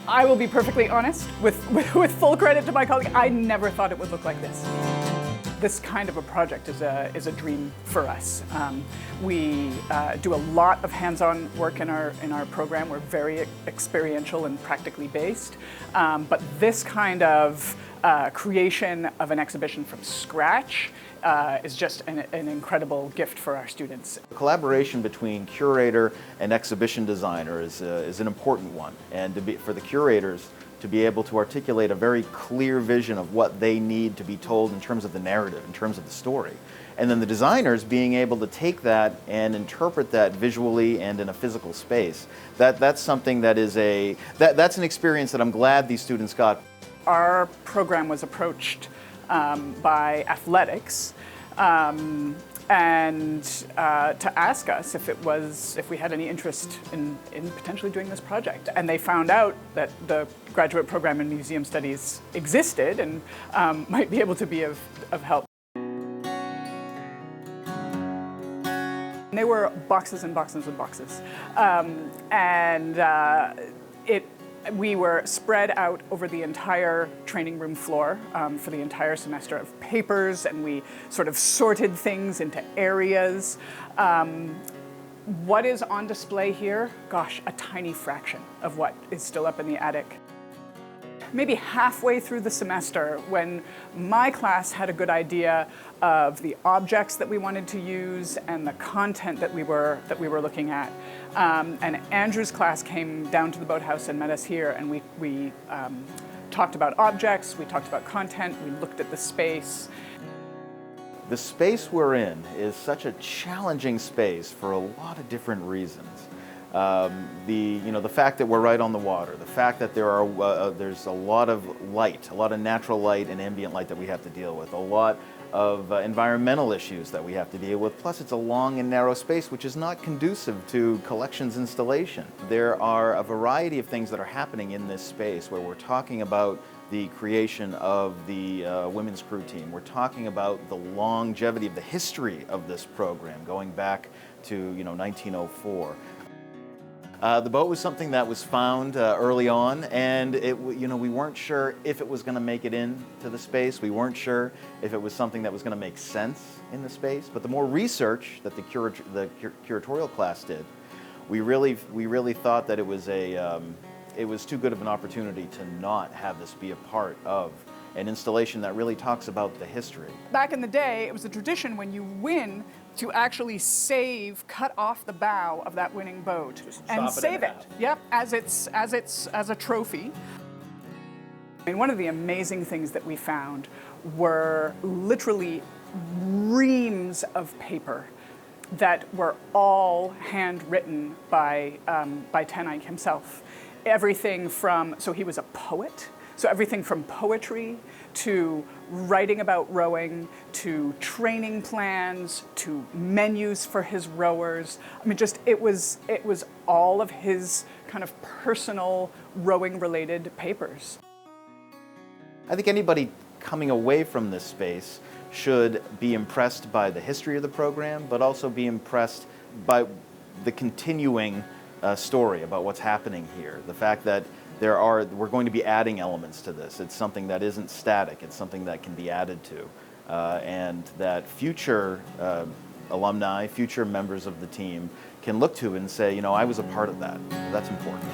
I will be perfectly honest, with full credit to my colleague, I never thought it would look like this. This kind of a project is a dream for us. We do a lot of hands-on work in our program. We're very experiential and practically based. But this kind of creation of an exhibition from scratch is just an incredible gift for our students. The collaboration between curator and exhibition designer is an important one, and for the curators to be able to articulate a very clear vision of what they need to be told in terms of the narrative, in terms of the story. And then the designers being able to take that and interpret that visually and in a physical space. That's something that is that's an experience that I'm glad these students got. Our program was approached by athletics and to ask us if we had any interest in potentially doing this project. And they found out that the graduate program in museum studies existed and might be able to be of help. And they were boxes and boxes and boxes. We were spread out over the entire training room floor for the entire semester of papers, and we sort of sorted things into areas. What is on display here? Gosh, a tiny fraction of what is still up in the attic. Maybe halfway through the semester, when my class had a good idea of the objects that we wanted to use and the content that we were looking at, and Andrew's class came down to the Boathouse and met us here, and we talked about objects, we talked about content, we looked at the space. The space we're in is such a challenging space for a lot of different reasons. The fact that we're right on the water, the fact that there's a lot of light, a lot of natural light and ambient light that we have to deal with, a lot of environmental issues that we have to deal with, plus it's a long and narrow space which is not conducive to collections installation. There are a variety of things that are happening in this space where we're talking about the creation of the women's crew team. We're talking about the longevity of the history of this program going back to 1904. The boat was something that was found early on, and we weren't sure if it was going to make it into the space. We weren't sure if it was something that was going to make sense in the space. But the more research that the curatorial class did, we really thought that it was too good of an opportunity to not have this be a part of an installation that really talks about the history. Back in the day, it was a tradition when you win to actually cut off the bow of that winning boat and save it. Yep, as a trophy. And one of the amazing things that we found were literally reams of paper that were all handwritten by Eyck himself. Everything from, so he was a poet, so everything from poetry to writing about rowing, to training plans, to menus for his rowers. I mean, it was all of his kind of personal rowing-related papers. I think anybody coming away from this space should be impressed by the history of the program, but also be impressed by the continuing story about what's happening here. The fact that we're going to be adding elements to this. It's something that isn't static. It's something that can be added to. And that future alumni, future members of the team can look to and say, I was a part of that. That's important.